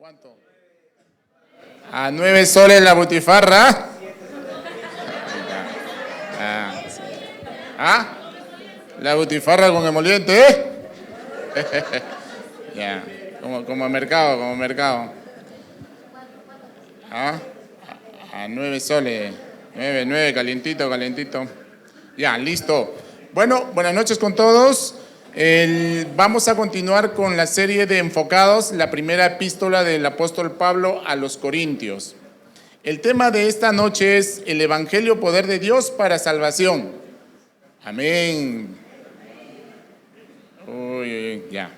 ¿Cuánto? A 9 soles la butifarra. La butifarra con emoliente, Ya, como mercado. A 9 soles. 9, calientito. Ya, listo. Bueno, buenas noches con todos. Vamos a continuar con la serie de enfocados, la primera epístola del apóstol Pablo a los Corintios. El tema de esta noche es el Evangelio, poder de Dios para salvación. Amén. Ya.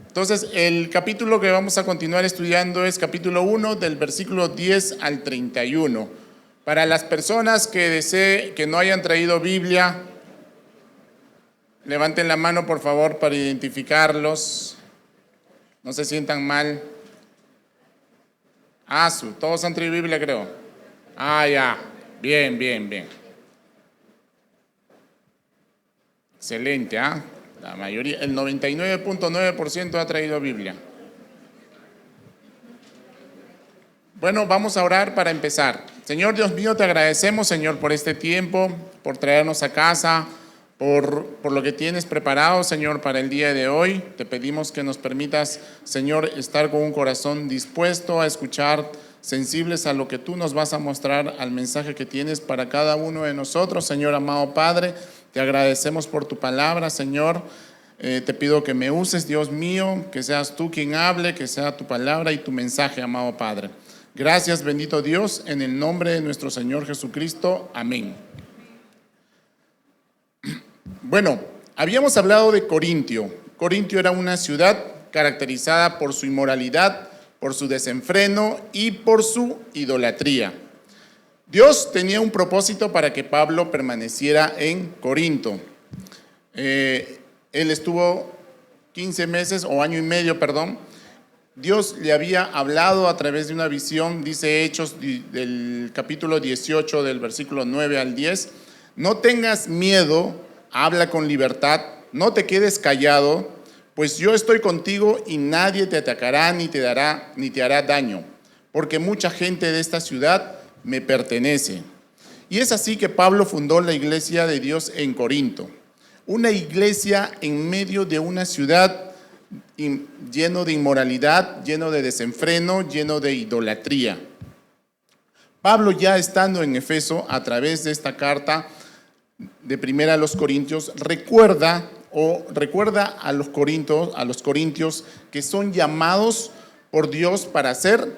Entonces, el capítulo que vamos a continuar estudiando es capítulo 1, del versículo 10 al 31. Para las personas que no hayan traído Biblia, levanten la mano, por favor, para identificarlos. No se sientan mal. Todos han traído Biblia, creo. Ya. Bien. Excelente, La mayoría, el 99.9% ha traído Biblia. Bueno, vamos a orar para empezar. Señor Dios mío, te agradecemos, Señor, por este tiempo, por traernos a casa, por lo que tienes preparado, Señor, para el día de hoy. Te pedimos que nos permitas, Señor, estar con un corazón dispuesto a escuchar, sensibles a lo que tú nos vas a mostrar, al mensaje que tienes para cada uno de nosotros. Señor amado Padre, te agradecemos por tu palabra, Señor. Te pido que me uses, Dios mío, que seas tú quien hable, que sea tu palabra y tu mensaje, amado Padre. Gracias, bendito Dios, en el nombre de nuestro Señor Jesucristo. Amén. Bueno, habíamos hablado de Corintio. Corintio era una ciudad caracterizada por su inmoralidad, por su desenfreno y por su idolatría. Dios tenía un propósito para que Pablo permaneciera en Corinto. Él estuvo 15 meses o año y medio, Dios le había hablado a través de una visión, dice Hechos del capítulo 18, del versículo 9 al 10. No tengas miedo, habla con libertad, no te quedes callado, pues yo estoy contigo y nadie te atacará ni te hará daño, porque mucha gente de esta ciudad me pertenece. Y es así que Pablo fundó la iglesia de Dios en Corinto, una iglesia en medio de una ciudad lleno de inmoralidad, lleno de desenfreno, lleno de idolatría. Pablo, ya estando en Efeso, a través de esta carta de primera a los Corintios, recuerda a los corintios que son llamados por Dios para ser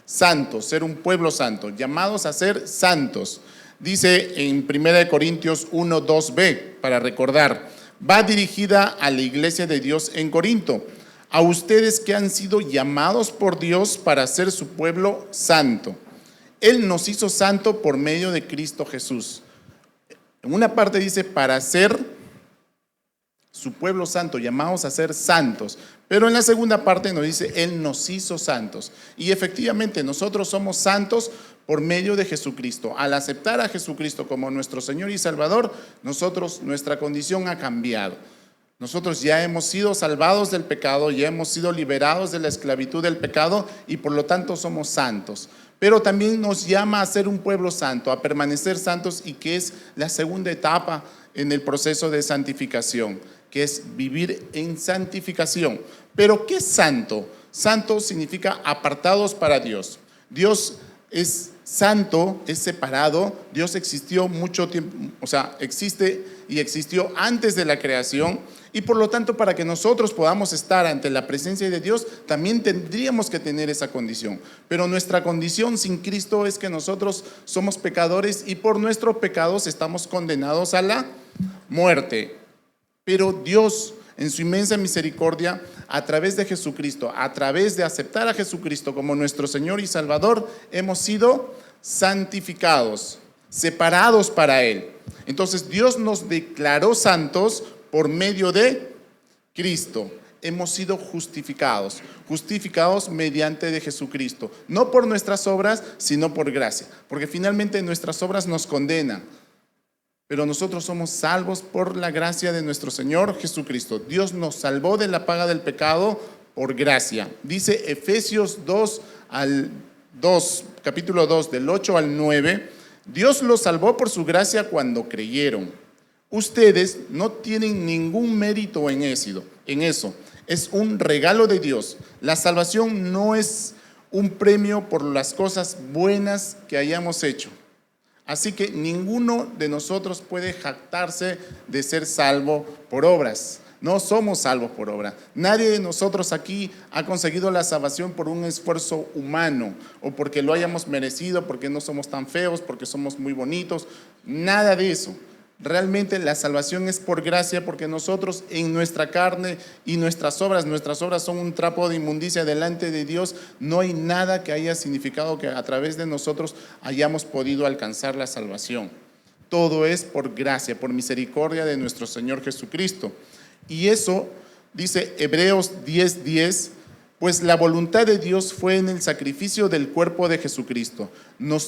santos, ser un pueblo santo, llamados a ser santos. Dice en 1 Corintios 1, 2b, para recordar, va dirigida a la iglesia de Dios en Corinto, a ustedes que han sido llamados por Dios para ser su pueblo santo. Él nos hizo santo por medio de Cristo Jesús. En una parte dice para ser su pueblo santo, llamados a ser santos. Pero en la segunda parte nos dice, Él nos hizo santos. Y efectivamente nosotros somos santos por medio de Jesucristo. Al aceptar a Jesucristo como nuestro Señor y Salvador, nuestra condición ha cambiado. Nosotros ya hemos sido salvados del pecado, ya hemos sido liberados de la esclavitud del pecado y por lo tanto somos santos. Pero también nos llama a ser un pueblo santo, a permanecer santos, y que es la segunda etapa en el proceso de santificación, que es vivir en santificación. Pero ¿qué es santo? Santo significa apartados para Dios. Dios es santo, es separado. Dios existió mucho tiempo, existe y existió antes de la creación, y por lo tanto para que nosotros podamos estar ante la presencia de Dios también tendríamos que tener esa condición. Pero nuestra condición sin Cristo es que nosotros somos pecadores y por nuestros pecados estamos condenados a la muerte. Pero Dios, en su inmensa misericordia, a través de Jesucristo, a través de aceptar a Jesucristo como nuestro Señor y Salvador, hemos sido santificados, separados para Él. Entonces Dios nos declaró santos por medio de Cristo. Hemos sido justificados mediante de Jesucristo, no por nuestras obras, sino por gracia, porque finalmente nuestras obras nos condenan. Pero nosotros somos salvos por la gracia de nuestro Señor Jesucristo. Dios nos salvó de la paga del pecado por gracia. Dice Efesios 2, capítulo 2, del 8 al 9, Dios los salvó por su gracia cuando creyeron. Ustedes no tienen ningún mérito en eso. Es un regalo de Dios. La salvación no es un premio por las cosas buenas que hayamos hecho. Así que ninguno de nosotros puede jactarse de ser salvo por obras. No somos salvos por obra. Nadie de nosotros aquí ha conseguido la salvación por un esfuerzo humano o porque lo hayamos merecido, porque no somos tan feos, porque somos muy bonitos. Nada de eso. Realmente la salvación es por gracia, porque nosotros en nuestra carne y nuestras obras son un trapo de inmundicia delante de Dios. No hay nada que haya significado que a través de nosotros hayamos podido alcanzar la salvación. Todo es por gracia, por misericordia de nuestro Señor Jesucristo. Y eso dice Hebreos 10:10, pues la voluntad de Dios fue en el sacrificio del cuerpo de Jesucristo. Lo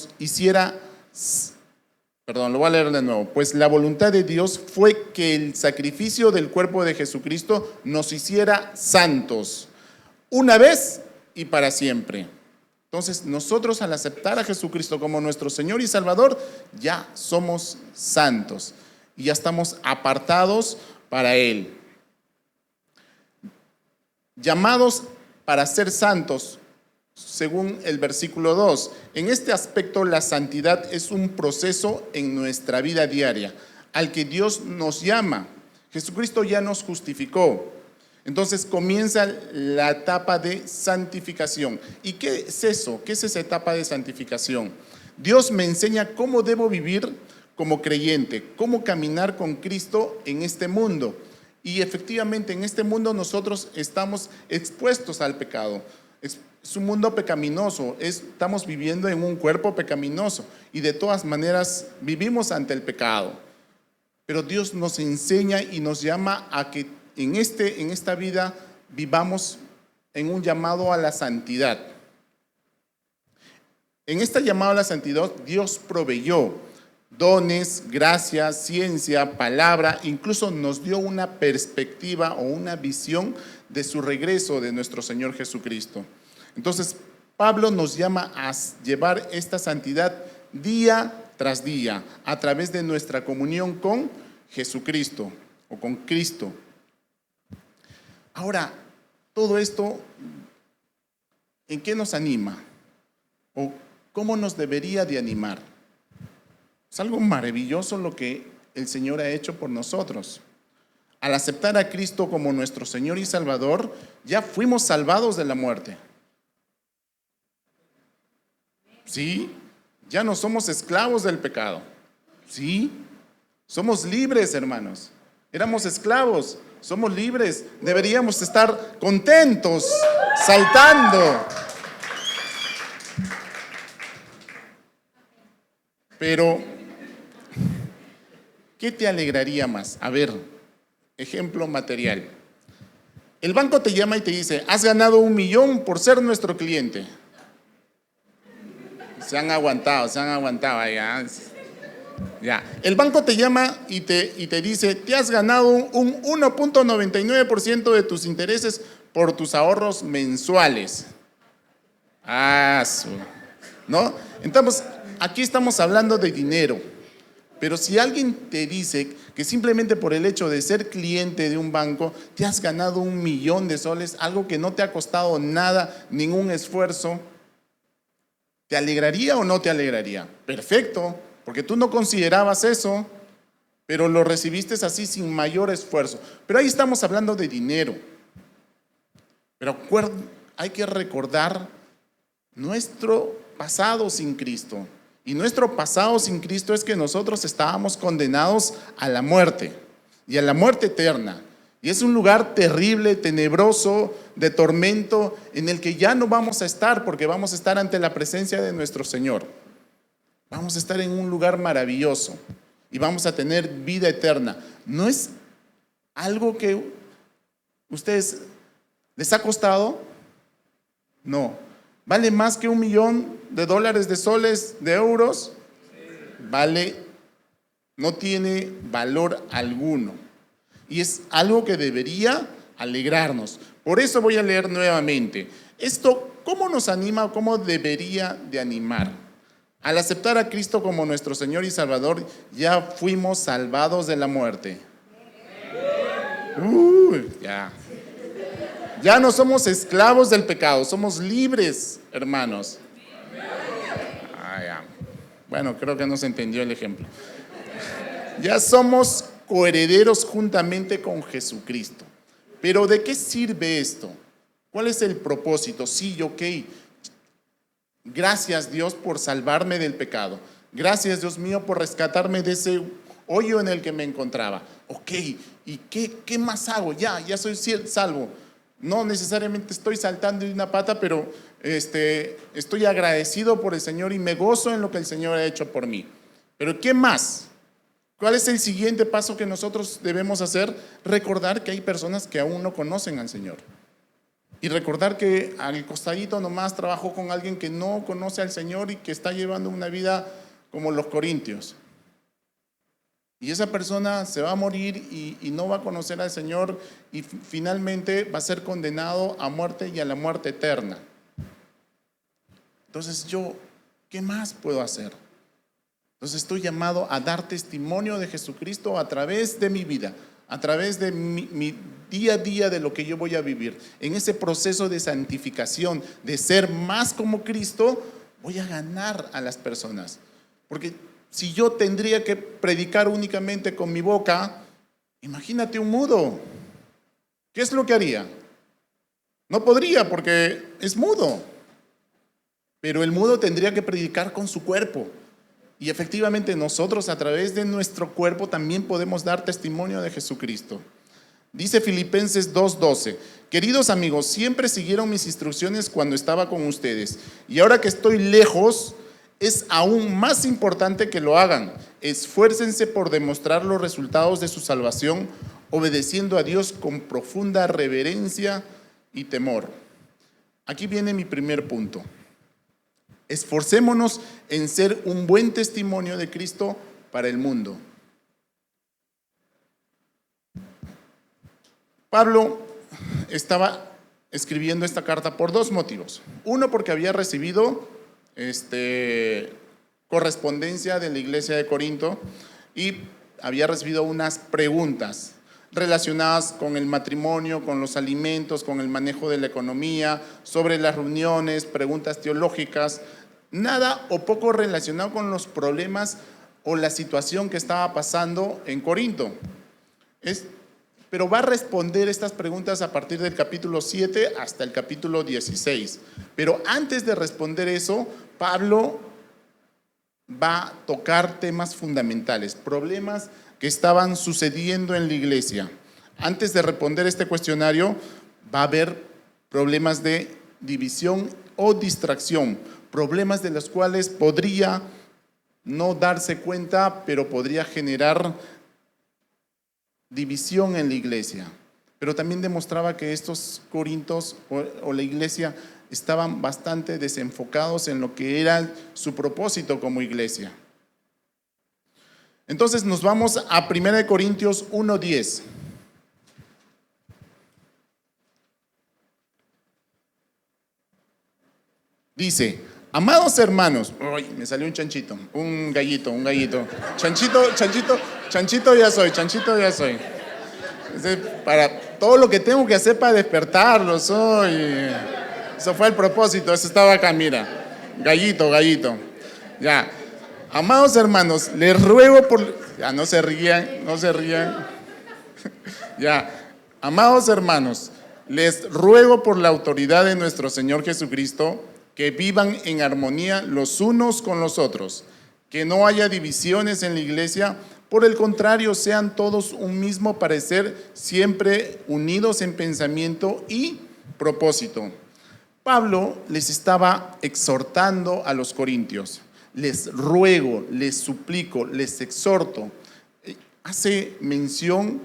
voy a leer de nuevo. Pues la voluntad de Dios fue que el sacrificio del cuerpo de Jesucristo nos hiciera santos, una vez y para siempre. Entonces, nosotros al aceptar a Jesucristo como nuestro Señor y Salvador, ya somos santos y ya estamos apartados para Él. Llamados para ser santos, según el versículo 2. En este aspecto, la santidad es un proceso en nuestra vida diaria, al que Dios nos llama. Jesucristo ya nos justificó. Entonces comienza la etapa de santificación. ¿Y qué es eso? ¿Qué es esa etapa de santificación? Dios me enseña cómo debo vivir como creyente, cómo caminar con Cristo en este mundo. Y efectivamente en este mundo nosotros estamos expuestos al pecado. Es un mundo pecaminoso, estamos viviendo en un cuerpo pecaminoso y de todas maneras vivimos ante el pecado. Pero Dios nos enseña y nos llama a que en esta vida vivamos en un llamado a la santidad. En este llamado a la santidad Dios proveyó dones, gracia, ciencia, palabra, incluso nos dio una perspectiva o una visión de su regreso de nuestro Señor Jesucristo. Entonces, Pablo nos llama a llevar esta santidad día tras día a través de nuestra comunión con Jesucristo o con Cristo. Ahora, todo esto, ¿en qué nos anima? ¿O cómo nos debería de animar? Es algo maravilloso lo que el Señor ha hecho por nosotros. Al aceptar a Cristo como nuestro Señor y Salvador, ya fuimos salvados de la muerte. Sí, ya no somos esclavos del pecado. Sí, somos libres, hermanos. Éramos esclavos, somos libres. Deberíamos estar contentos, saltando. Pero, ¿qué te alegraría más? A ver, ejemplo material. El banco te llama y te dice, has ganado 1 millón por ser nuestro cliente. Se han aguantado ya. El banco te llama y te dice, te has ganado un 1.99% de tus intereses por tus ahorros mensuales. ¿No? Entonces, aquí estamos hablando de dinero. Pero si alguien te dice que simplemente por el hecho de ser cliente de un banco te has ganado 1 millón de soles, algo que no te ha costado nada, ningún esfuerzo, ¿te alegraría o no te alegraría? Perfecto, porque tú no considerabas eso, pero lo recibiste así sin mayor esfuerzo. Pero ahí estamos hablando de dinero. Pero hay que recordar nuestro pasado sin Cristo. Y nuestro pasado sin Cristo es que nosotros estábamos condenados a la muerte y a la muerte eterna. Y es un lugar terrible, tenebroso, de tormento, en el que ya no vamos a estar, porque vamos a estar ante la presencia de nuestro Señor. Vamos a estar en un lugar maravilloso y vamos a tener vida eterna. ¿No es algo que ustedes les ha costado? No. ¿Vale más que $1 millón de dólares, de soles, de euros? No tiene valor alguno. Y es algo que debería alegrarnos. Por eso voy a leer nuevamente. Esto, ¿cómo nos anima o cómo debería de animar? Al aceptar a Cristo como nuestro Señor y Salvador, ya fuimos salvados de la muerte. Ya no somos esclavos del pecado, somos libres, hermanos. Bueno, creo que no se entendió el ejemplo. Ya somos coherederos juntamente con Jesucristo. Pero ¿de qué sirve esto? ¿Cuál es el propósito? Sí, ok. Gracias, Dios, por salvarme del pecado. Gracias, Dios mío, por rescatarme de ese hoyo en el que me encontraba. Ok, ¿y qué más hago? Ya soy salvo. No necesariamente estoy saltando de una pata, pero estoy agradecido por el Señor y me gozo en lo que el Señor ha hecho por mí. Pero ¿qué más? ¿Cuál es el siguiente paso que nosotros debemos hacer? Recordar que hay personas que aún no conocen al Señor. Y recordar que al costadito nomás trabajo con alguien que no conoce al Señor y que está llevando una vida como los corintios. Y esa persona se va a morir y no va a conocer al Señor y finalmente va a ser condenado a muerte y a la muerte eterna. Entonces ¿qué más puedo hacer? Entonces estoy llamado a dar testimonio de Jesucristo a través de mi vida, a través de mi día a día de lo que yo voy a vivir. En ese proceso de santificación, de ser más como Cristo, voy a ganar a las personas. Porque si yo tendría que predicar únicamente con mi boca, imagínate un mudo. ¿Qué es lo que haría? No podría porque es mudo. Pero el mudo tendría que predicar con su cuerpo. Y efectivamente nosotros a través de nuestro cuerpo también podemos dar testimonio de Jesucristo. Dice Filipenses 2:12, queridos amigos, siempre siguieron mis instrucciones cuando estaba con ustedes. Y ahora que estoy lejos, es aún más importante que lo hagan. Esfuércense por demostrar los resultados de su salvación, obedeciendo a Dios con profunda reverencia y temor. Aquí viene mi primer punto. Esforcémonos en ser un buen testimonio de Cristo para el mundo. Pablo estaba escribiendo esta carta por dos motivos. Uno, porque había recibido correspondencia de la iglesia de Corinto y había recibido unas preguntas relacionadas con el matrimonio, con los alimentos, con el manejo de la economía, sobre las reuniones, preguntas teológicas, nada o poco relacionado con los problemas o la situación que estaba pasando en Corinto. Pero va a responder estas preguntas a partir del capítulo 7 hasta el capítulo 16. Pero antes de responder eso, Pablo va a tocar temas fundamentales, problemas que estaban sucediendo en la iglesia. Antes de responder este cuestionario, va a haber problemas de división o distracción, problemas de los cuales podría no darse cuenta, pero podría generar división en la iglesia. Pero también demostraba que estos corintios o la iglesia estaban bastante desenfocados en lo que era su propósito como iglesia. Entonces nos vamos a 1 Corintios 1:10. Dice, amados hermanos, me salió un chanchito, un gallito. Chanchito ya soy. Para todo lo que tengo que hacer para despertarlo soy. Eso fue el propósito, eso estaba acá, mira. Gallito. Ya. Amados hermanos, les ruego por... Ya, no se rían. Ya. Amados hermanos, les ruego por la autoridad de nuestro Señor Jesucristo que vivan en armonía los unos con los otros, que no haya divisiones en la iglesia, por el contrario, sean todos un mismo parecer, siempre unidos en pensamiento y propósito. Pablo les estaba exhortando a los corintios. Les ruego, les suplico, les exhorto. Hace mención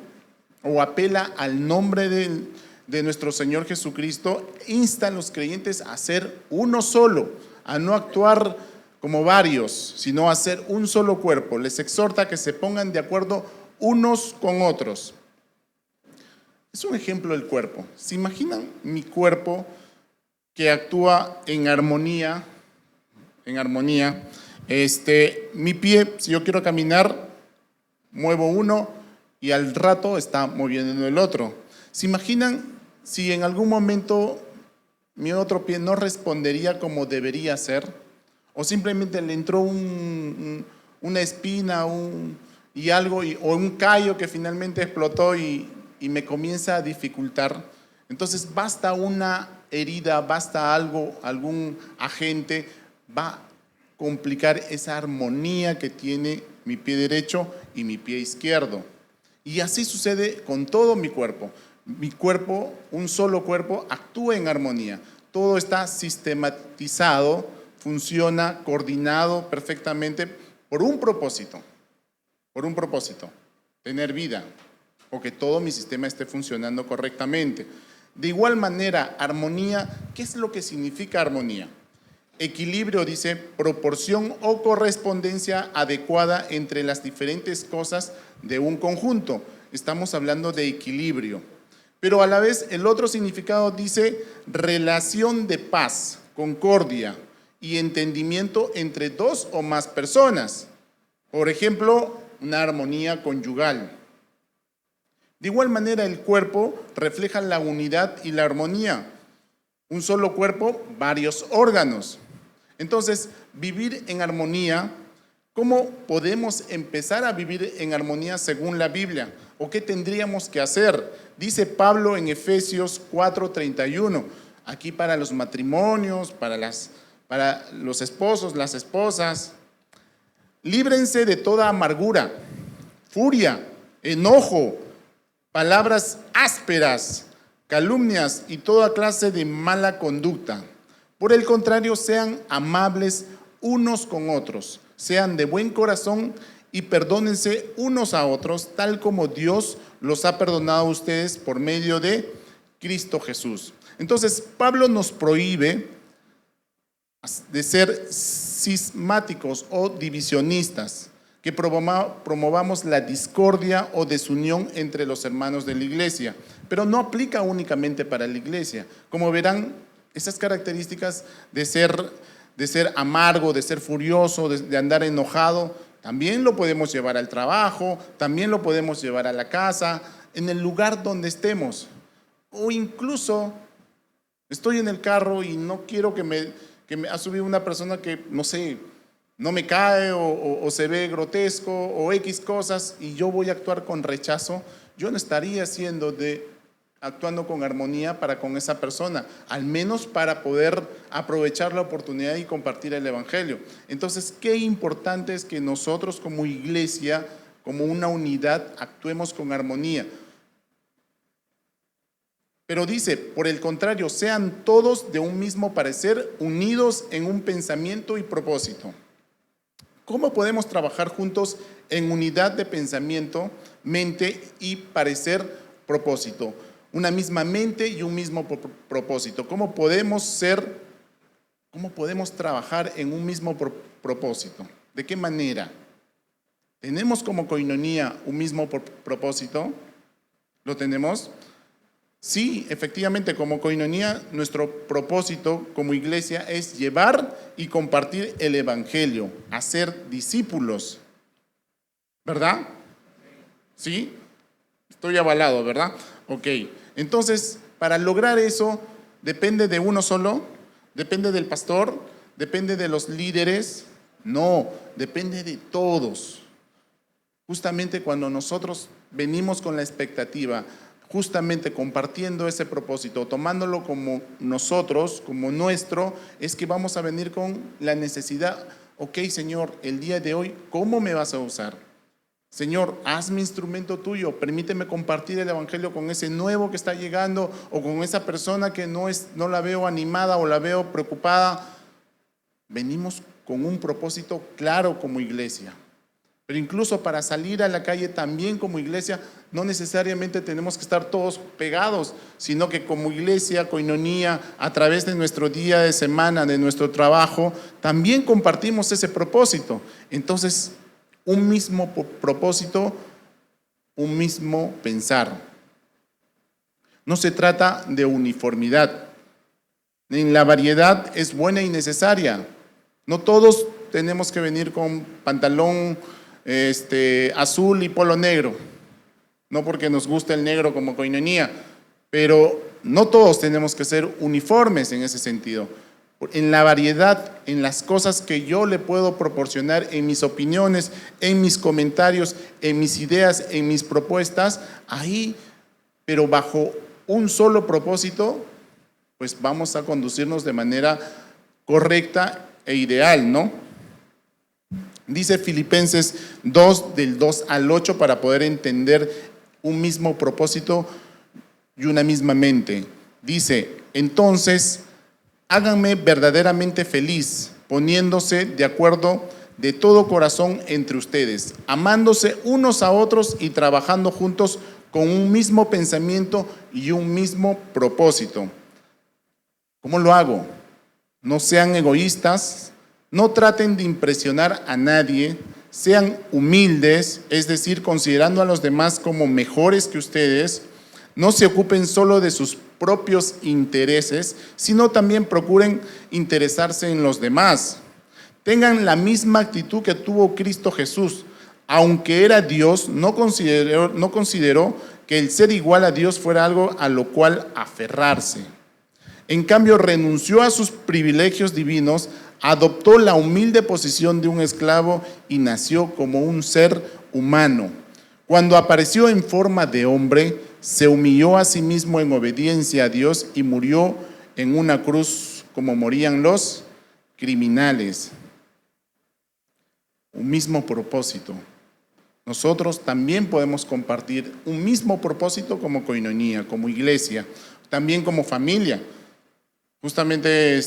o apela al nombre de nuestro Señor Jesucristo, insta a los creyentes a ser uno solo, a no actuar como varios, sino a ser un solo cuerpo. Les exhorta a que se pongan de acuerdo unos con otros. Es un ejemplo del cuerpo. ¿Se imaginan mi cuerpo que actúa en armonía? En armonía. Mi pie, si yo quiero caminar, muevo uno y al rato está moviendo el otro. ¿Se imaginan si en algún momento mi otro pie no respondería como debería ser? ¿O simplemente le entró una espina y algo, o un callo que finalmente explotó y me comienza a dificultar? Entonces basta una herida, basta algo, algún agente, va a complicar esa armonía que tiene mi pie derecho y mi pie izquierdo. Y así sucede con todo mi cuerpo. Mi cuerpo, un solo cuerpo, actúa en armonía. Todo está sistematizado, funciona, coordinado perfectamente por un propósito, tener vida, o que todo mi sistema esté funcionando correctamente. De igual manera, armonía, ¿qué es lo que significa armonía? Equilibrio, dice, proporción o correspondencia adecuada entre las diferentes cosas de un conjunto. Estamos hablando de equilibrio. Pero a la vez el otro significado dice relación de paz, concordia y entendimiento entre dos o más personas. Por ejemplo, una armonía conyugal. De igual manera, el cuerpo refleja la unidad y la armonía. Un solo cuerpo, varios órganos. Entonces, vivir en armonía, ¿cómo podemos empezar a vivir en armonía según la Biblia? ¿O qué tendríamos que hacer? Dice Pablo en Efesios 4:31, aquí para los matrimonios, para los esposos, las esposas: líbrense de toda amargura, furia, enojo, palabras ásperas, calumnias y toda clase de mala conducta. Por el contrario, sean amables unos con otros, sean de buen corazón y perdónense unos a otros, tal como Dios los ha perdonado a ustedes por medio de Cristo Jesús. Entonces, Pablo nos prohíbe de ser cismáticos o divisionistas, que promovamos la discordia o desunión entre los hermanos de la iglesia, pero no aplica únicamente para la iglesia. Como verán, esas características de ser amargo, de ser furioso, de andar enojado, también lo podemos llevar al trabajo, también lo podemos llevar a la casa, en el lugar donde estemos. O incluso estoy en el carro y no quiero que me ha subido una persona que, no sé, no me cae o se ve grotesco o X cosas, y yo voy a actuar con rechazo. Yo no estaría actuando con armonía para con esa persona, al menos para poder aprovechar la oportunidad y compartir el evangelio. Entonces, qué importante es que nosotros como iglesia, como una unidad, actuemos con armonía. Pero dice, por el contrario, sean todos de un mismo parecer, unidos en un pensamiento y propósito. ¿Cómo podemos trabajar juntos en unidad de pensamiento, mente y parecer, propósito? Una misma mente y un mismo propósito. ¿Cómo podemos trabajar en un mismo propósito? ¿De qué manera? ¿Tenemos como coinonía un mismo propósito? ¿Lo tenemos? Sí, efectivamente, como coinonía, nuestro propósito como iglesia es llevar y compartir el evangelio, hacer discípulos. ¿Verdad? ¿Sí? Estoy avalado, ¿verdad? Ok. Entonces, para lograr eso, ¿depende de uno solo? ¿Depende del pastor? ¿Depende de los líderes? No, depende de todos. Justamente cuando nosotros venimos con la expectativa, justamente compartiendo ese propósito, tomándolo como nosotros, como nuestro, es que vamos a venir con la necesidad. Ok, Señor, el día de hoy, ¿cómo me vas a usar? Señor, hazme instrumento tuyo, permíteme compartir el evangelio con ese nuevo que está llegando, o con esa persona que no la veo animada o la veo preocupada. Venimos con un propósito claro como iglesia. Pero incluso para salir a la calle también como iglesia, no necesariamente tenemos que estar todos pegados, sino que como iglesia, coinonía, a través de nuestro día de semana, de nuestro trabajo, también compartimos ese propósito. Entonces, un mismo propósito, un mismo pensar. No se trata de uniformidad. En la variedad es buena y necesaria. No todos tenemos que venir con pantalón azul y polo negro, no porque nos guste el negro como koinonia, pero no todos tenemos que ser uniformes en ese sentido. En la variedad, en las cosas que yo le puedo proporcionar, en mis opiniones, en mis comentarios, en mis ideas, en mis propuestas, ahí, pero bajo un solo propósito, pues vamos a conducirnos de manera correcta e ideal, ¿no? Dice Filipenses 2, del 2 al 8, para poder entender un mismo propósito y una misma mente. Dice, entonces, háganme verdaderamente feliz, poniéndose de acuerdo de todo corazón entre ustedes, amándose unos a otros y trabajando juntos con un mismo pensamiento y un mismo propósito. ¿Cómo lo hago? No sean egoístas, no traten de impresionar a nadie, sean humildes, es decir, considerando a los demás como mejores que ustedes, no se ocupen solo de sus propios intereses, sino también procuren interesarse en los demás. Tengan la misma actitud que tuvo Cristo Jesús. Aunque era Dios, no consideró que el ser igual a Dios fuera algo a lo cual aferrarse. En cambio, renunció a sus privilegios divinos, adoptó la humilde posición de un esclavo y nació como un ser humano. Cuando apareció en forma de hombre, se humilló a sí mismo en obediencia a Dios y murió en una cruz como morían los criminales. Un mismo propósito. Nosotros también podemos compartir un mismo propósito como koinonia, como iglesia, también como familia. Justamente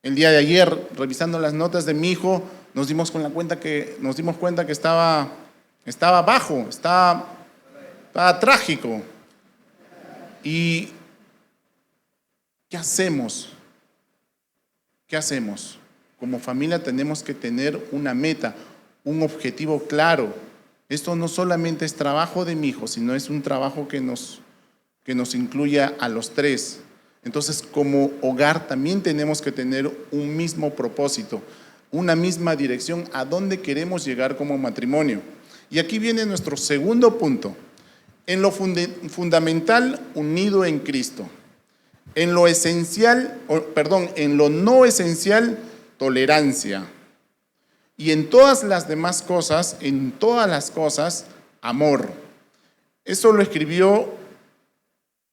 el día de ayer, revisando las notas de mi hijo, nos dimos cuenta que estaba bajo, estaba trágico. ¿Y qué hacemos? ¿Qué hacemos? Como familia tenemos que tener una meta, un objetivo claro. Esto no solamente es trabajo de mi hijo, sino es un trabajo que nos incluya a los tres. Entonces, como hogar también tenemos que tener un mismo propósito, una misma dirección a dónde queremos llegar como matrimonio. Y aquí viene nuestro segundo punto. En lo fundamental, unido en Cristo. En lo no esencial, tolerancia. Y en todas las demás cosas, amor. Eso lo escribió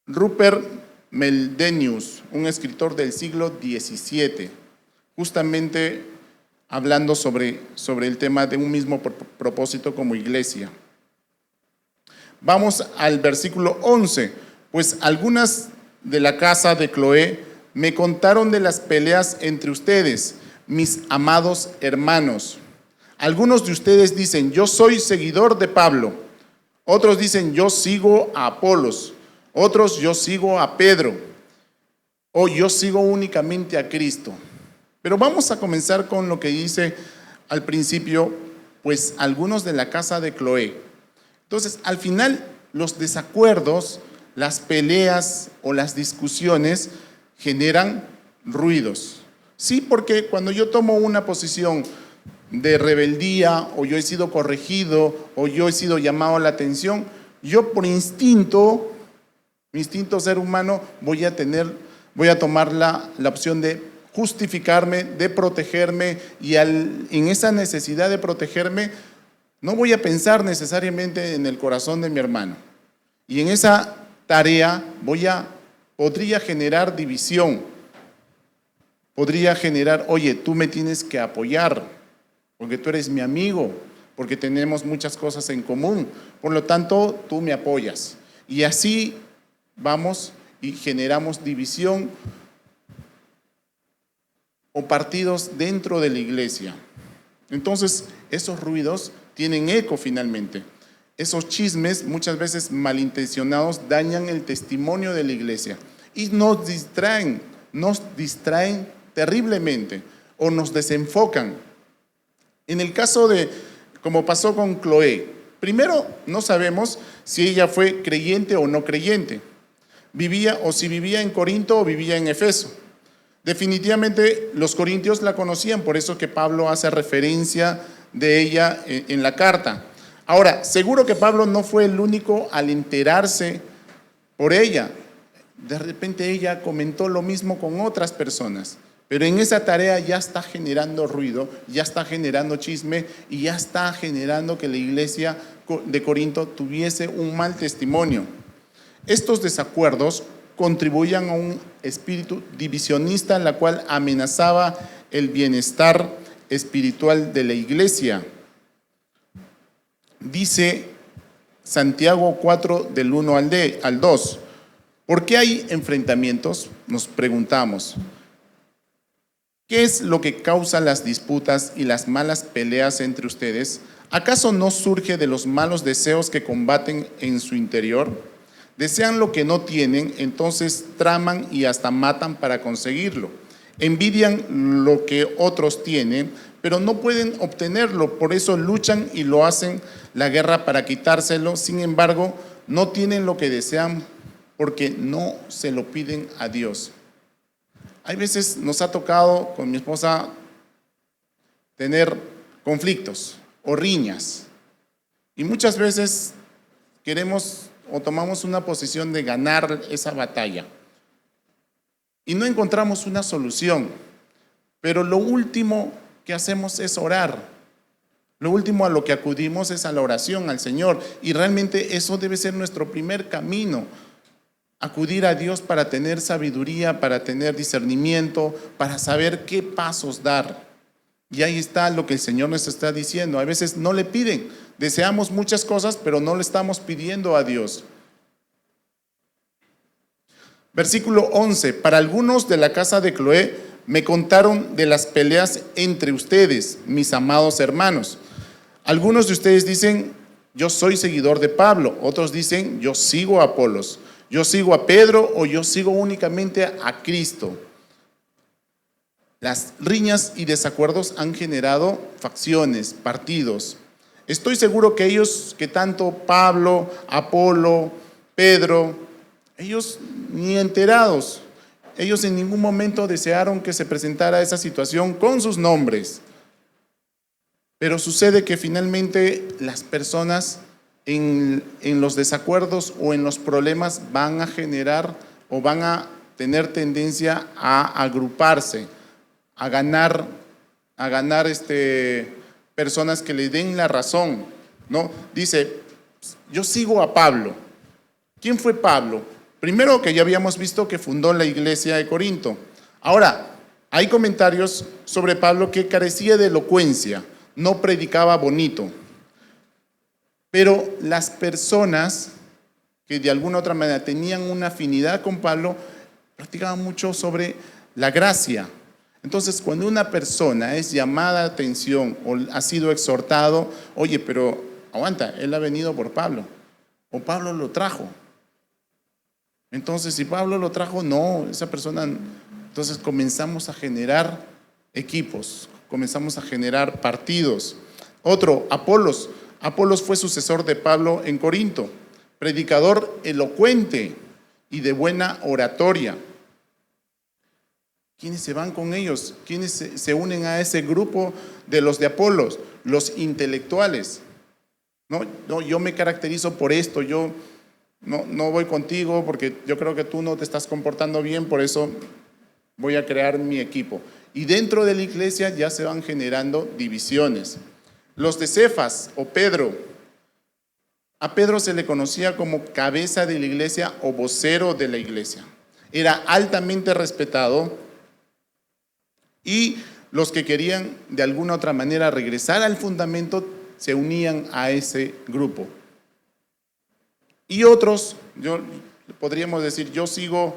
Rupert Meldenius, un escritor del siglo XVII, justamente hablando sobre el tema de un mismo propósito como iglesia. Vamos al versículo 11. Pues algunas de la casa de Cloé me contaron de las peleas entre ustedes, mis amados hermanos. Algunos de ustedes dicen, yo soy seguidor de Pablo. Otros dicen, yo sigo a Apolos. Otros, yo sigo a Pedro. O yo sigo únicamente a Cristo. Pero vamos a comenzar con lo que dice al principio, pues algunos de la casa de Cloé. Entonces, al final, los desacuerdos, las peleas o las discusiones generan ruidos. Sí, porque cuando yo tomo una posición de rebeldía, o yo he sido corregido, o yo he sido llamado a la atención, yo por instinto, mi instinto ser humano, voy a tomar la opción de justificarme, de protegerme, y en esa necesidad de protegerme, no voy a pensar necesariamente en el corazón de mi hermano. Y en esa tarea podría generar división, podría generar, oye, tú me tienes que apoyar, porque tú eres mi amigo, porque tenemos muchas cosas en común, por lo tanto, tú me apoyas. Y así vamos y generamos división o partidos dentro de la iglesia. Entonces, esos ruidos tienen eco finalmente. Esos chismes, muchas veces malintencionados, dañan el testimonio de la iglesia y nos distraen terriblemente o nos desenfocan. En el caso de, como pasó con Cloé, primero no sabemos si ella fue creyente o no creyente. vivía o si vivía en Corinto o vivía en Efeso. Definitivamente los corintios la conocían, por eso que Pablo hace referencia de ella en la carta. Ahora, seguro que Pablo no fue el único al enterarse por ella. De repente ella comentó lo mismo con otras personas, pero en esa tarea ya está generando ruido, ya está generando chisme y ya está generando que la iglesia de Corinto tuviese un mal testimonio. Estos desacuerdos contribuían a un espíritu divisionista, en la cual amenazaba el bienestar espiritual de la iglesia. Dice Santiago 4 del 1 al 2. ¿Por qué hay enfrentamientos? Nos preguntamos. ¿Qué es lo que causa las disputas y las malas peleas entre ustedes? ¿Acaso no surge de los malos deseos que combaten en su interior? Desean lo que no tienen, entonces traman y hasta matan para conseguirlo. Envidian lo que otros tienen, pero no pueden obtenerlo, por eso luchan y lo hacen la guerra para quitárselo. Sin embargo, no tienen lo que desean porque no se lo piden a Dios. Hay veces nos ha tocado con mi esposa tener conflictos o riñas, y muchas veces queremos o tomamos una posición de ganar esa batalla y no encontramos una solución, pero lo último que hacemos es orar. Lo último a lo que acudimos es a la oración al Señor, y realmente eso debe ser nuestro primer camino: acudir a Dios para tener sabiduría, para tener discernimiento, para saber qué pasos dar. Y ahí está lo que el Señor nos está diciendo. A veces no le piden, deseamos muchas cosas, pero no le estamos pidiendo a Dios. Versículo 11. Para algunos de la casa de Cloé me contaron de las peleas entre ustedes, mis amados hermanos. Algunos de ustedes dicen, yo soy seguidor de Pablo. Otros dicen, yo sigo a Apolos. Yo sigo a Pedro, o yo sigo únicamente a Cristo. Las riñas y desacuerdos han generado facciones, partidos. Estoy seguro que ellos, que tanto Pablo, Apolo, Pedro, ellos ni enterados, ellos en ningún momento desearon que se presentara esa situación con sus nombres. Pero sucede que finalmente las personas en los desacuerdos o en los problemas van a generar o van a tener tendencia a agruparse, a ganar personas que le den la razón, ¿no? Dice, yo sigo a Pablo. ¿Quién fue Pablo? Primero, que ya habíamos visto que fundó la iglesia de Corinto. Ahora, hay comentarios sobre Pablo que carecía de elocuencia, no predicaba bonito. Pero las personas que de alguna otra manera tenían una afinidad con Pablo practicaban mucho sobre la gracia. Entonces, cuando una persona es llamada a atención o ha sido exhortado, oye, pero aguanta, él ha venido por Pablo, o Pablo lo trajo. Entonces, si Pablo lo trajo, no, esa persona. Entonces comenzamos a generar equipos, comenzamos a generar partidos. Otro, Apolos. Apolos fue sucesor de Pablo en Corinto, predicador elocuente y de buena oratoria. ¿Quiénes se van con ellos? ¿Quiénes se unen a ese grupo de los de Apolos? Los intelectuales. No, yo me caracterizo por esto, yo no voy contigo porque yo creo que tú no te estás comportando bien, por eso voy a crear mi equipo. Y dentro de la iglesia ya se van generando divisiones. Los de Cefas o Pedro. A Pedro se le conocía como cabeza de la iglesia o vocero de la iglesia. Era altamente respetado, y los que querían de alguna otra manera regresar al fundamento se unían a ese grupo. Y otros, podríamos decir, yo sigo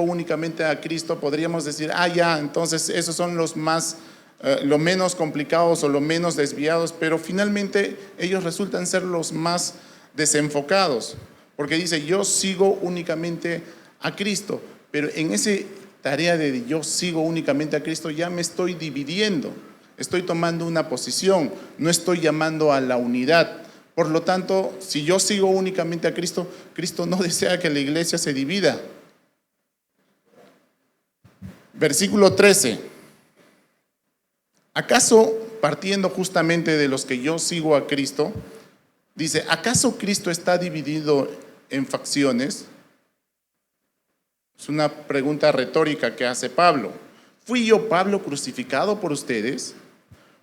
únicamente a Cristo. Podríamos decir, ya, entonces esos son los menos complicados o los menos desviados, pero finalmente ellos resultan ser los más desenfocados, porque dice, yo sigo únicamente a Cristo, pero en ese tarea de yo sigo únicamente a Cristo ya me estoy dividiendo, estoy tomando una posición, no estoy llamando a la unidad, Por lo tanto, si yo sigo únicamente a Cristo, Cristo no desea que la iglesia se divida. Versículo 13. ¿Acaso, partiendo justamente de los que yo sigo a Cristo, dice, ¿acaso Cristo está dividido en facciones? Es una pregunta retórica que hace Pablo. ¿Fui yo, Pablo, crucificado por ustedes?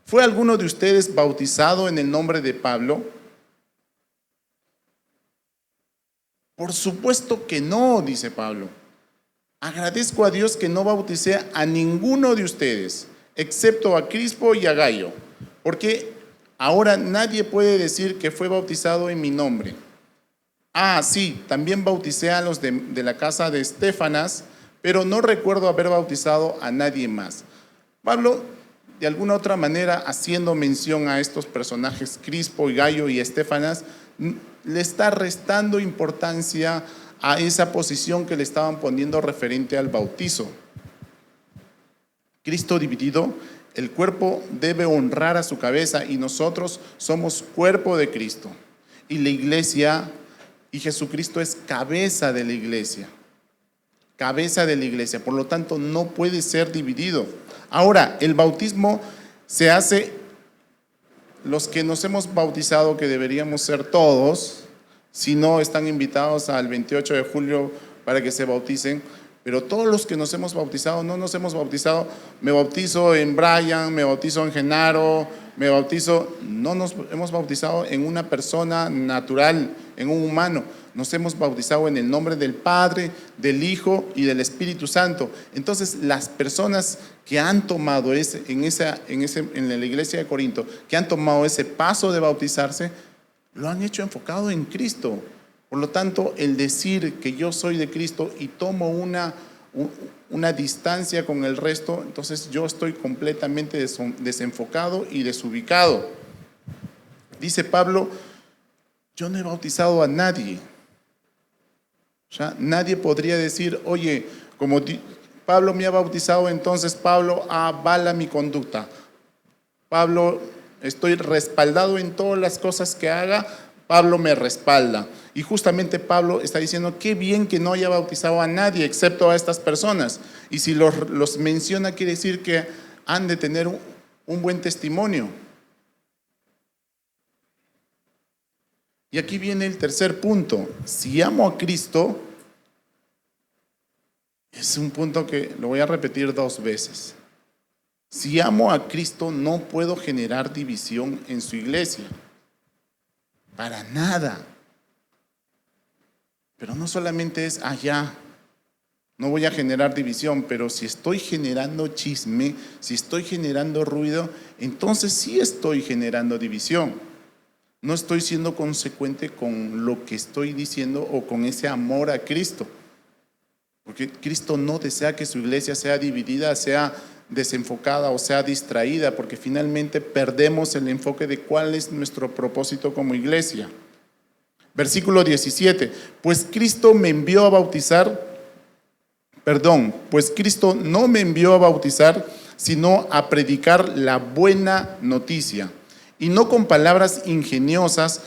¿Fue alguno de ustedes bautizado en el nombre de Pablo? Por supuesto que no, dice Pablo. Agradezco a Dios que no bauticé a ninguno de ustedes, excepto a Crispo y a Gayo, porque ahora nadie puede decir que fue bautizado en mi nombre. Ah, sí, también bauticé a los de la casa de Estéfanas, pero no recuerdo haber bautizado a nadie más. Pablo, de alguna otra manera, haciendo mención a estos personajes, Crispo y Gayo y Estéfanas, le está restando importancia a esa posición que le estaban poniendo referente al bautizo. Cristo dividido, el cuerpo debe honrar a su cabeza y nosotros somos cuerpo de Cristo. Y la iglesia, y Jesucristo es cabeza de la iglesia. Cabeza de la iglesia, por lo tanto no puede ser dividido. Ahora, el bautismo se hace, los que nos hemos bautizado, que deberíamos ser todos, si no están invitados al 28 de julio para que se bauticen, pero todos los que nos hemos bautizado, no nos hemos bautizado, me bautizo en Brian, me bautizo en Genaro, no nos hemos bautizado en una persona natural, en un humano. Nos hemos bautizado en el nombre del Padre, del Hijo y del Espíritu Santo. Entonces, las personas que han tomado en la iglesia de Corinto, que han tomado ese paso de bautizarse, lo han hecho enfocado en Cristo. Por lo tanto, el decir que yo soy de Cristo y tomo una distancia con el resto, entonces yo estoy completamente desenfocado y desubicado. Dice Pablo, yo no he bautizado a nadie. O sea, nadie podría decir, oye, como Pablo me ha bautizado, entonces Pablo avala mi conducta. Pablo, estoy respaldado en todas las cosas que haga, Pablo me respalda. Y justamente Pablo está diciendo, qué bien que no haya bautizado a nadie excepto a estas personas. Y si los menciona, quiere decir que han de tener un buen testimonio. Y aquí viene el tercer punto. Si amo a Cristo, es un punto que lo voy a repetir 2 veces. Si amo a Cristo, no puedo generar división en su iglesia. Para nada. Pero no solamente es allá, no voy a generar división, pero si estoy generando chisme, si estoy generando ruido, entonces sí estoy generando división. No estoy siendo consecuente con lo que estoy diciendo o con ese amor a Cristo. Porque Cristo no desea que su iglesia sea dividida, sea desenfocada o sea distraída, porque finalmente perdemos el enfoque de cuál es nuestro propósito como iglesia. Versículo 17, pues Cristo no me envió a bautizar, sino a predicar la buena noticia, y no con palabras ingeniosas,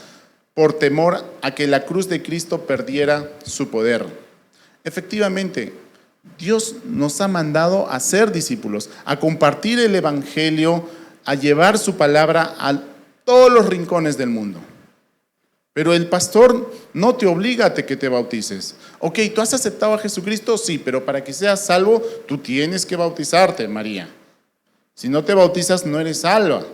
por temor a que la cruz de Cristo perdiera su poder. Efectivamente, Dios nos ha mandado a ser discípulos, a compartir el evangelio, a llevar su palabra a todos los rincones del mundo. Pero el pastor no te obliga a que te bautices. Ok, ¿tú has aceptado a Jesucristo? Sí, pero para que seas salvo, tú tienes que bautizarte, María. Si no te bautizas, no eres salva.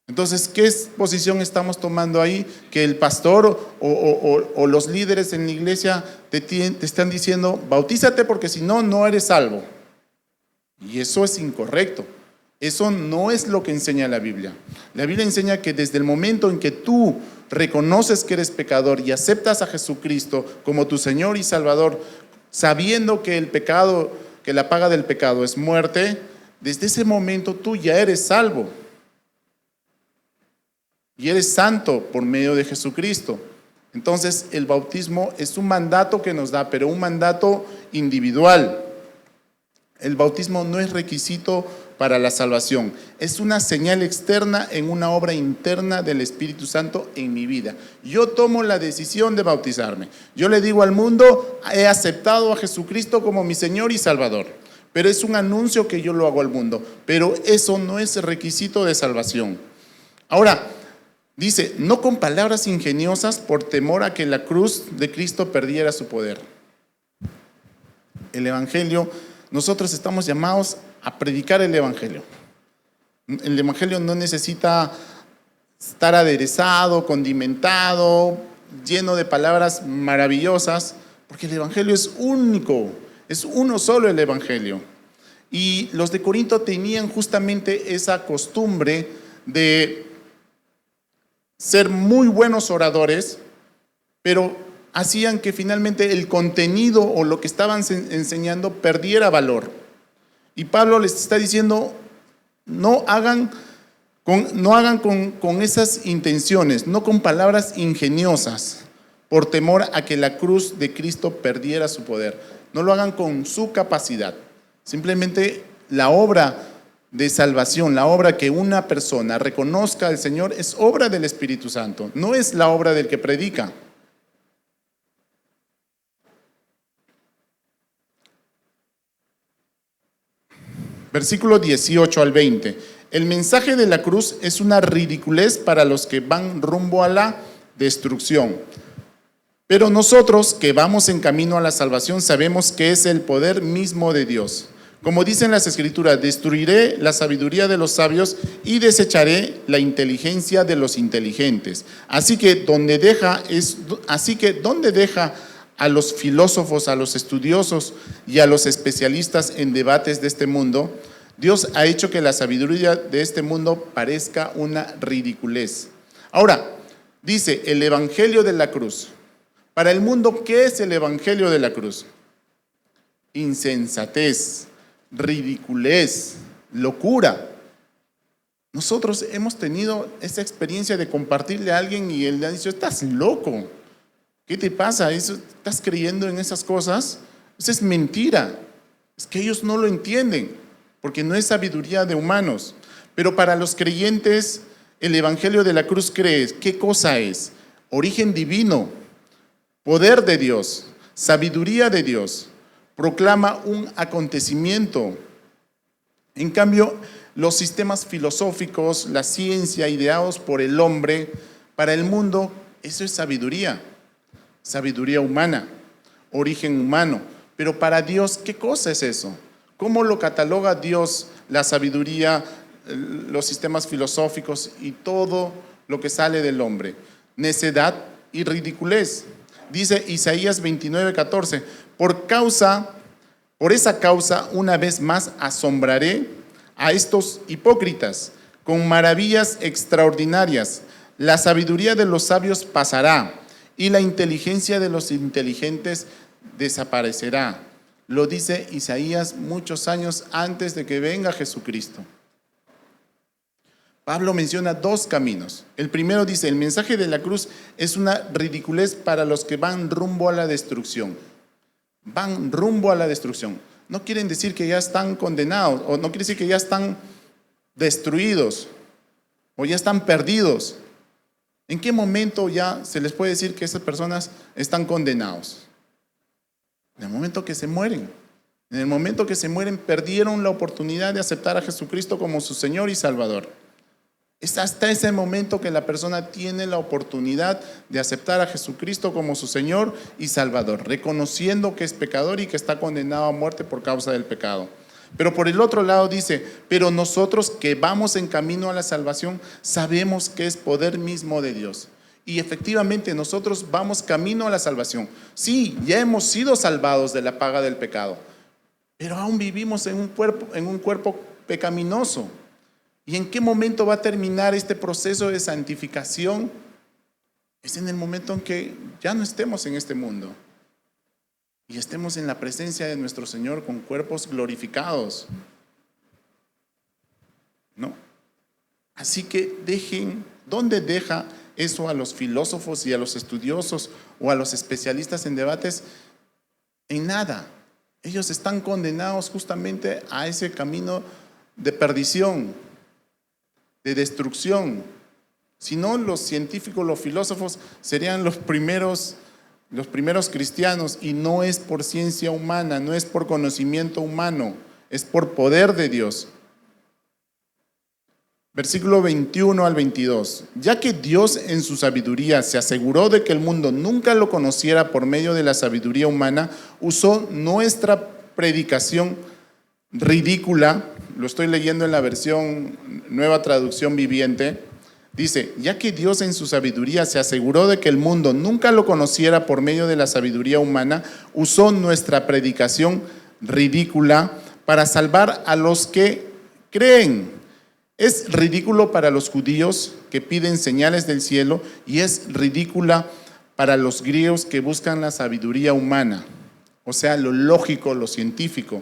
Entonces, ¿qué posición estamos tomando ahí? Que el pastor o los líderes en la iglesia te están diciendo, bautízate porque si no, no eres salvo. Y eso es incorrecto. Eso no es lo que enseña la Biblia. La Biblia enseña que desde el momento en que tú reconoces que eres pecador y aceptas a Jesucristo como tu Señor y Salvador, sabiendo que el pecado, que la paga del pecado es muerte, desde ese momento tú ya eres salvo. Y eres santo por medio de Jesucristo. Entonces el bautismo es un mandato que nos da, pero un mandato individual. El bautismo no es requisito para la salvación, es una señal externa en una obra interna del Espíritu Santo en mi vida. Yo tomo la decisión de bautizarme. Yo le digo al mundo, he aceptado a Jesucristo como mi Señor y Salvador. Pero es un anuncio que yo lo hago al mundo. Pero eso no es requisito de salvación. Ahora, dice, no con palabras ingeniosas por temor a que la cruz de Cristo perdiera su poder. El Evangelio, nosotros estamos llamados a predicar el Evangelio. El Evangelio no necesita estar aderezado, condimentado, lleno de palabras maravillosas, porque el Evangelio es único, es uno solo el Evangelio. Y los de Corinto tenían justamente esa costumbre de ser muy buenos oradores, pero hacían que finalmente el contenido o lo que estaban enseñando perdiera valor. Y Pablo les está diciendo, no hagan con esas intenciones, no con palabras ingeniosas, por temor a que la cruz de Cristo perdiera su poder. No lo hagan con su capacidad. Simplemente la obra de salvación, la obra que una persona reconozca al Señor, es obra del Espíritu Santo, no es la obra del que predica. Versículo 18 al 20. El mensaje de la cruz es una ridiculez para los que van rumbo a la destrucción. Pero nosotros que vamos en camino a la salvación sabemos que es el poder mismo de Dios. Como dicen las Escrituras, destruiré la sabiduría de los sabios y desecharé la inteligencia de los inteligentes. Así que donde deja a los filósofos, a los estudiosos y a los especialistas en debates de este mundo, Dios ha hecho que la sabiduría de este mundo parezca una ridiculez. Ahora, dice el Evangelio de la cruz. Para el mundo, ¿qué es el Evangelio de la cruz? Insensatez, ridiculez, locura. Nosotros hemos tenido esa experiencia de compartirle a alguien y él le ha dicho, estás loco. ¿Qué te pasa? ¿Estás creyendo en esas cosas? Eso es mentira. Es que ellos no lo entienden, porque no es sabiduría de humanos. Pero para los creyentes, el Evangelio de la cruz, ¿qué cosa es? Origen divino, poder de Dios, sabiduría de Dios. Proclama un acontecimiento. En cambio, los sistemas filosóficos, la ciencia ideados por el hombre, para el mundo, eso es sabiduría. Sabiduría humana, origen humano. Pero para Dios, ¿qué cosa es eso? ¿Cómo lo cataloga Dios la sabiduría, los sistemas filosóficos y todo lo que sale del hombre? Necedad y ridiculez. Dice Isaías 29:14, por esa causa una vez más asombraré a estos hipócritas con maravillas extraordinarias. La sabiduría de los sabios pasará y la inteligencia de los inteligentes desaparecerá. Lo dice Isaías muchos años antes de que venga Jesucristo. Pablo menciona dos caminos. El primero dice, el mensaje de la cruz es una ridiculez para los que van rumbo a la destrucción. Van rumbo a la destrucción. No quieren decir que ya están condenados, o no quiere decir que ya están destruidos, o ya están perdidos. ¿En qué momento ya se les puede decir que esas personas están condenados? En el momento que se mueren. En el momento que se mueren, perdieron la oportunidad de aceptar a Jesucristo como su Señor y Salvador. Es hasta ese momento que la persona tiene la oportunidad de aceptar a Jesucristo como su Señor y Salvador, reconociendo que es pecador y que está condenado a muerte por causa del pecado. Pero por el otro lado dice, pero nosotros que vamos en camino a la salvación, sabemos que es poder mismo de Dios. Y efectivamente nosotros vamos camino a la salvación. Sí, ya hemos sido salvados de la paga del pecado, pero aún vivimos en un cuerpo pecaminoso. ¿Y en qué momento va a terminar este proceso de santificación? Es en el momento en que ya no estemos en este mundo y estemos en la presencia de nuestro Señor con cuerpos glorificados. ¿No? Así que ¿dónde deja eso a los filósofos y a los estudiosos o a los especialistas en debates? En nada. Ellos están condenados justamente a ese camino de perdición, de destrucción. Si no, los científicos, los filósofos serían los primeros cristianos, y no es por ciencia humana, no es por conocimiento humano, es por poder de Dios. Versículo 21 al 22. Ya que Dios en su sabiduría se aseguró de que el mundo nunca lo conociera por medio de la sabiduría humana, usó nuestra predicación ridícula. Lo estoy leyendo en la versión Nueva Traducción Viviente. Dice, ya que Dios en su sabiduría se aseguró de que el mundo nunca lo conociera por medio de la sabiduría humana, usó nuestra predicación ridícula para salvar a los que creen. Es ridículo para los judíos que piden señales del cielo, y es ridícula para los griegos que buscan la sabiduría humana, o sea, lo lógico, lo científico.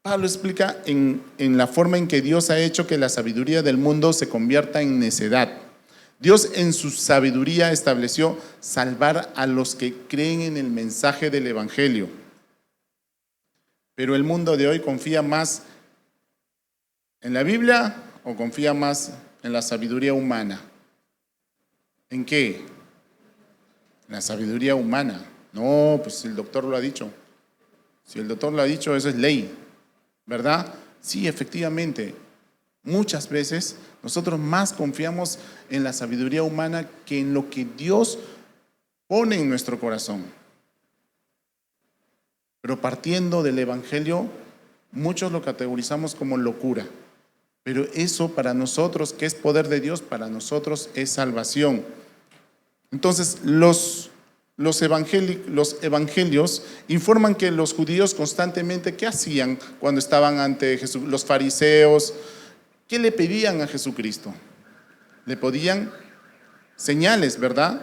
Pablo explica en la forma en que Dios ha hecho que la sabiduría del mundo se convierta en necedad. Dios en su sabiduría estableció salvar a los que creen en el mensaje del Evangelio. Pero el mundo de hoy confía más ¿en la Biblia o confía más en la sabiduría humana? ¿En qué? En la sabiduría humana. No, pues el doctor lo ha dicho. Si el doctor lo ha dicho, eso es ley, ¿verdad? Sí, efectivamente. Muchas veces nosotros más confiamos en la sabiduría humana que en lo que Dios pone en nuestro corazón. Pero partiendo del Evangelio, muchos lo categorizamos como locura. Pero eso para nosotros, que es poder de Dios, para nosotros es salvación. Entonces, los evangelios informan que los judíos constantemente, ¿qué hacían cuando estaban ante Jesús? Los fariseos, ¿qué le pedían a Jesucristo? Le pedían señales, ¿verdad?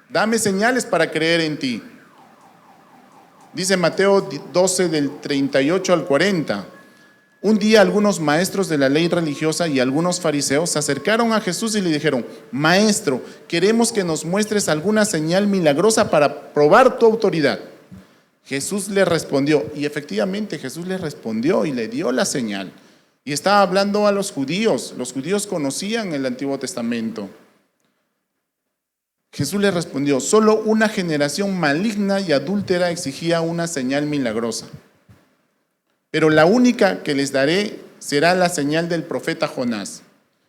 Dame señales para creer en ti. Dice Mateo 12, del 38 al 40. Un día algunos maestros de la ley religiosa y algunos fariseos se acercaron a Jesús y le dijeron: Maestro, queremos que nos muestres alguna señal milagrosa para probar tu autoridad. Jesús le respondió, y efectivamente Jesús le respondió y le dio la señal. Y estaba hablando a los judíos conocían el Antiguo Testamento. Jesús le respondió: solo una generación maligna y adúltera exigía una señal milagrosa. Pero la única que les daré será la señal del profeta Jonás.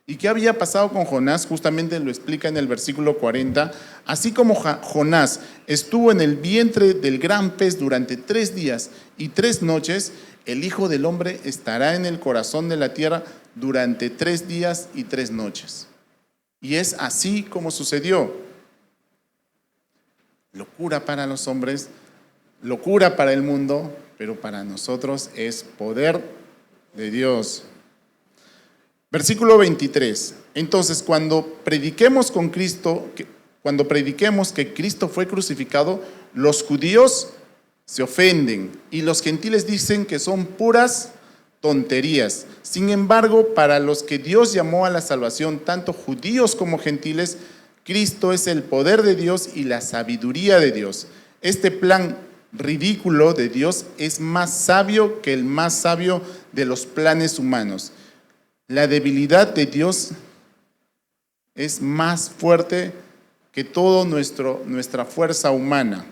¿Y qué había pasado con Jonás? Justamente lo explica en el versículo 40. Así como Jonás estuvo en el vientre del gran pez durante 3 días y 3 noches, el Hijo del Hombre estará en el corazón de la tierra durante 3 días y 3 noches. Y es así como sucedió. Locura para los hombres, locura para el mundo, pero para nosotros es poder de Dios. Versículo 23. Entonces, cuando prediquemos que Cristo fue crucificado, los judíos se ofenden y los gentiles dicen que son puras tonterías. Sin embargo, para los que Dios llamó a la salvación, tanto judíos como gentiles, Cristo es el poder de Dios y la sabiduría de Dios. Este plan ridículo de Dios es más sabio que el más sabio de los planes humanos. La debilidad de Dios es más fuerte que toda nuestra fuerza humana.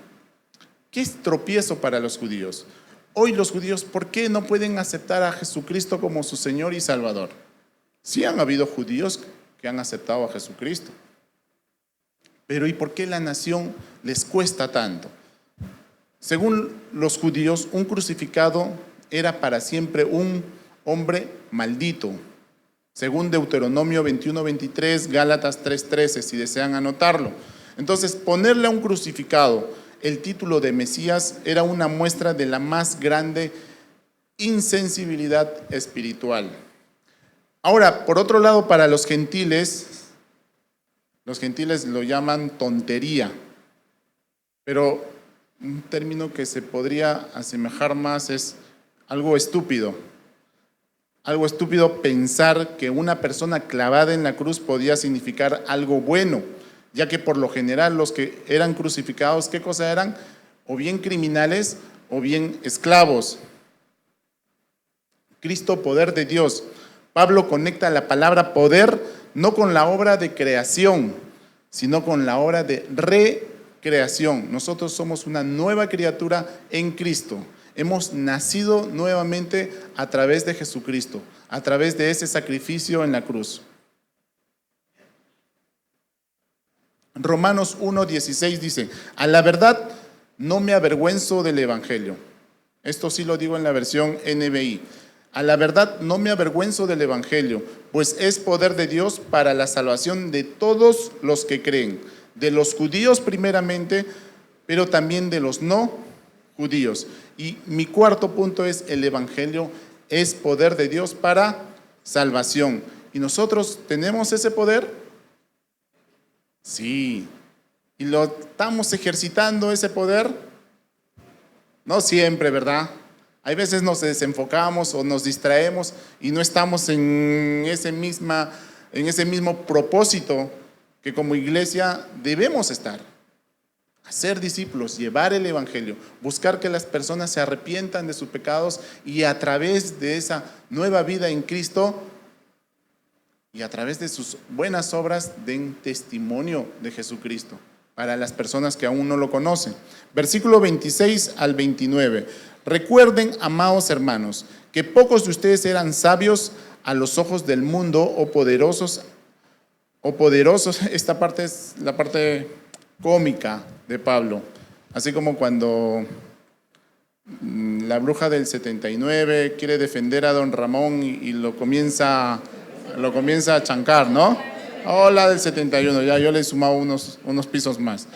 ¿Qué es tropiezo para los judíos? Hoy los judíos, ¿por qué no pueden aceptar a Jesucristo como su Señor y Salvador? Sí han habido judíos que han aceptado a Jesucristo. Pero ¿y por qué la nación les cuesta tanto? Según los judíos, un crucificado era para siempre un hombre maldito. Según Deuteronomio 21:23, Gálatas 3:13, si desean anotarlo. Entonces, ponerle a un crucificado el título de Mesías era una muestra de la más grande insensibilidad espiritual. Ahora, por otro lado, para los gentiles lo llaman tontería, pero un término que se podría asemejar más es algo estúpido. Algo estúpido pensar que una persona clavada en la cruz podía significar algo bueno, ya que por lo general los que eran crucificados, ¿qué cosa eran? O bien criminales o bien esclavos. Cristo, poder de Dios. Pablo conecta la palabra poder no con la obra de creación, sino con la obra de recreación. Nosotros somos una nueva criatura en Cristo. Hemos nacido nuevamente a través de Jesucristo, a través de ese sacrificio en la cruz. Romanos 1:16 dice: a la verdad no me avergüenzo del Evangelio. Esto sí lo digo en la versión NBI. A la verdad no me avergüenzo del Evangelio, pues es poder de Dios para la salvación de todos los que creen, de los judíos primeramente, pero también de los no judíos. Y mi cuarto punto es: el Evangelio es poder de Dios para salvación. ¿Y nosotros tenemos ese poder? Sí. ¿Y lo estamos ejercitando ese poder? No siempre, ¿verdad? Hay veces nos desenfocamos o nos distraemos y no estamos en ese mismo propósito que como iglesia debemos estar. Hacer discípulos, llevar el Evangelio, buscar que las personas se arrepientan de sus pecados y a través de esa nueva vida en Cristo y a través de sus buenas obras den testimonio de Jesucristo para las personas que aún no lo conocen. Versículo 26 al 29. Recuerden, amados hermanos, que pocos de ustedes eran sabios a los ojos del mundo o poderosos. Esta parte es la parte cómica de Pablo, así como cuando la bruja del 79 quiere defender a don Ramón y lo comienza a chancar, ¿no? Hola del 71, ya yo le he sumado unos pisos más.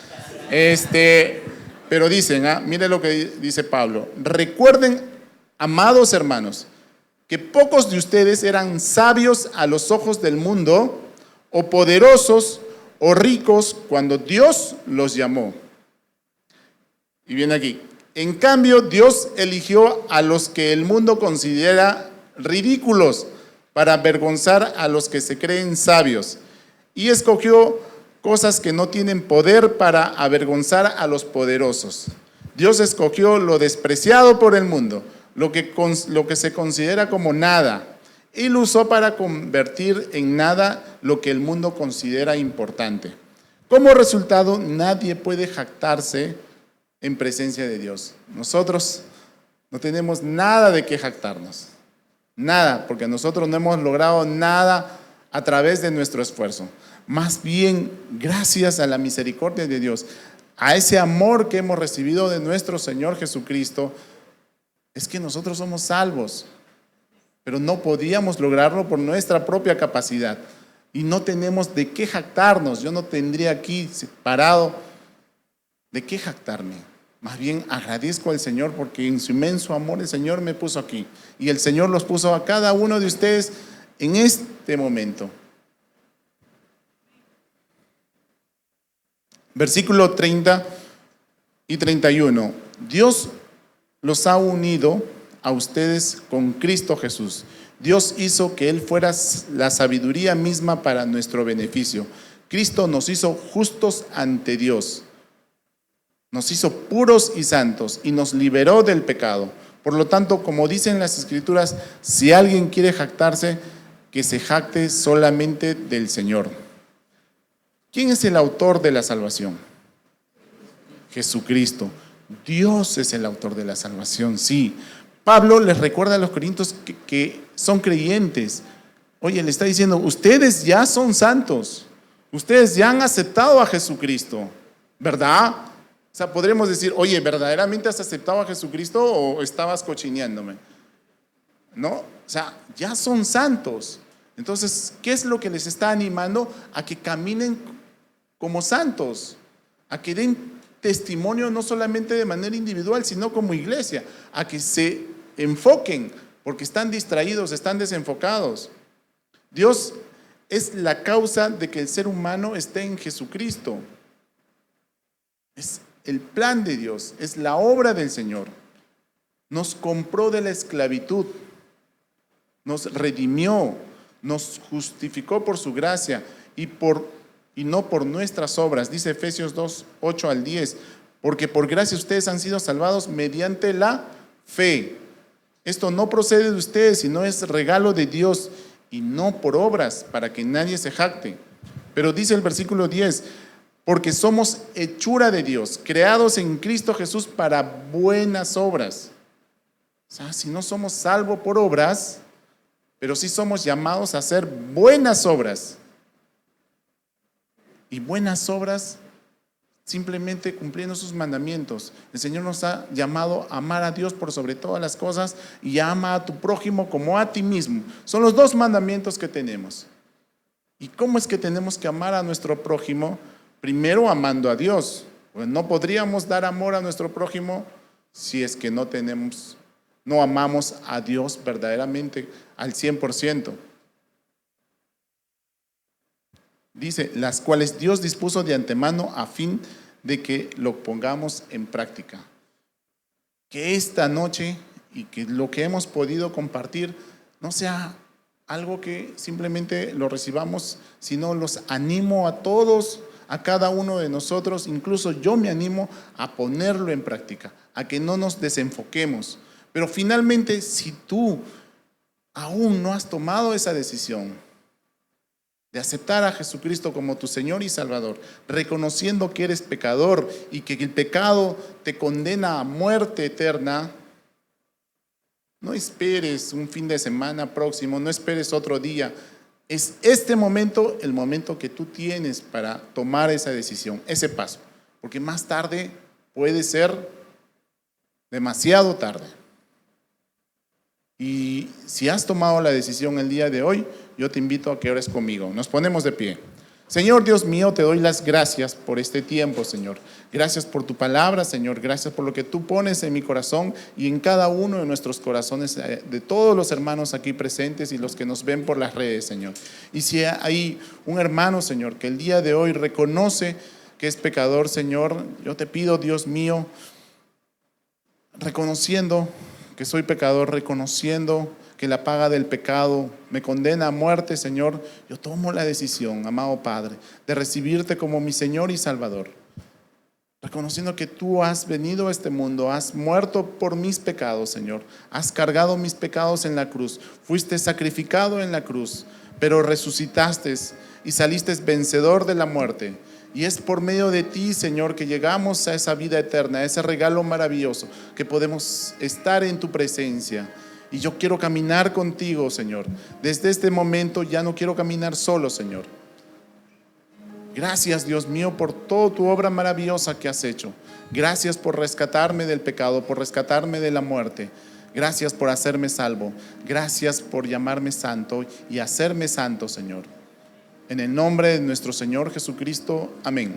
Pero dicen, mire lo que dice Pablo: recuerden, amados hermanos, que pocos de ustedes eran sabios a los ojos del mundo, o poderosos, o ricos, cuando Dios los llamó. Y viene aquí: en cambio, Dios eligió a los que el mundo considera ridículos para avergonzar a los que se creen sabios, y escogió cosas que no tienen poder para avergonzar a los poderosos. Dios escogió lo despreciado por el mundo, lo que se considera como nada, y lo usó para convertir en nada lo que el mundo considera importante. Como resultado, nadie puede jactarse en presencia de Dios. Nosotros no tenemos nada de qué jactarnos. Nada, porque nosotros no hemos logrado nada a través de nuestro esfuerzo. Más bien, gracias a la misericordia de Dios, a ese amor que hemos recibido de nuestro Señor Jesucristo, es que nosotros somos salvos. Pero no podíamos lograrlo por nuestra propia capacidad. Y no tenemos de qué jactarnos. Yo no tendría aquí parado de qué jactarme. Más bien agradezco al Señor porque en su inmenso amor el Señor me puso aquí. Y el Señor los puso a cada uno de ustedes en este momento. Versículo 30 y 31. Dios los ha unido a ustedes con Cristo Jesús. Dios hizo que Él fuera la sabiduría misma para nuestro beneficio. Cristo nos hizo justos ante Dios. Nos hizo puros y santos y nos liberó del pecado. Por lo tanto, como dicen las Escrituras, si alguien quiere jactarse, que se jacte solamente del Señor. ¿Quién es el autor de la salvación? Jesucristo. Dios es el autor de la salvación, sí. Pablo les recuerda a los corintios que son creyentes. Oye, le está diciendo: ustedes ya son santos. Ustedes ya han aceptado a Jesucristo, ¿verdad? O sea, podremos decir: oye, ¿verdaderamente has aceptado a Jesucristo o estabas cochineándome? ¿No? O sea, ya son santos. Entonces, ¿qué es lo que les está animando? A que caminen como santos, a que den testimonio no solamente de manera individual, sino como iglesia, a que se enfoquen, porque están distraídos, están desenfocados. Dios es la causa de que el ser humano esté en Jesucristo. Es el plan de Dios, es la obra del Señor. Nos compró de la esclavitud, nos redimió, nos justificó por su gracia y no por nuestras obras. Dice Efesios 2, 8 al 10, porque por gracia ustedes han sido salvados mediante la fe. Esto no procede de ustedes, sino es regalo de Dios, y no por obras, para que nadie se jacte. Pero dice el versículo 10, porque somos hechura de Dios, creados en Cristo Jesús para buenas obras. O sea, si no somos salvos por obras, pero sí somos llamados a hacer buenas obras. Y buenas obras simplemente cumpliendo sus mandamientos. El Señor nos ha llamado a amar a Dios por sobre todas las cosas y ama a tu prójimo como a ti mismo. Son los dos mandamientos que tenemos. ¿Y cómo es que tenemos que amar a nuestro prójimo? Primero amando a Dios. Pues no podríamos dar amor a nuestro prójimo si es que no amamos a Dios verdaderamente al 100%. Dice, las cuales Dios dispuso de antemano a fin de que lo pongamos en práctica. Que esta noche y que lo que hemos podido compartir no sea algo que simplemente lo recibamos, sino los animo a todos, a cada uno de nosotros, incluso yo me animo a ponerlo en práctica, a que no nos desenfoquemos. Pero finalmente, si tú aún no has tomado esa decisión de aceptar a Jesucristo como tu Señor y Salvador, reconociendo que eres pecador y que el pecado te condena a muerte eterna, no esperes un fin de semana próximo, no esperes otro día. Es este momento el momento que tú tienes para tomar esa decisión, ese paso, porque más tarde puede ser demasiado tarde. Y si has tomado la decisión el día de hoy, yo te invito a que ores conmigo. Nos ponemos de pie. Señor Dios mío, te doy las gracias por este tiempo, Señor. Gracias por tu palabra, Señor. Gracias por lo que tú pones en mi corazón y en cada uno de nuestros corazones, de todos los hermanos aquí presentes y los que nos ven por las redes, Señor. Y si hay un hermano, Señor, que el día de hoy reconoce que es pecador, Señor, yo te pido, Dios mío, reconociendo que soy pecador, reconociendo que la paga del pecado me condena a muerte, Señor, yo tomo la decisión, amado Padre, de recibirte como mi Señor y Salvador. Reconociendo que tú has venido a este mundo, has muerto por mis pecados, Señor. Has cargado mis pecados en la cruz. Fuiste sacrificado en la cruz, pero resucitaste y saliste vencedor de la muerte. Y es por medio de ti, Señor, que llegamos a esa vida eterna, a ese regalo maravilloso, que podemos estar en tu presencia. Y yo quiero caminar contigo, Señor. Desde este momento ya no quiero caminar solo, Señor. Gracias, Dios mío, por toda tu obra maravillosa que has hecho. Gracias por rescatarme del pecado, por rescatarme de la muerte. Gracias por hacerme salvo. Gracias por llamarme santo y hacerme santo, Señor. En el nombre de nuestro Señor Jesucristo. Amén.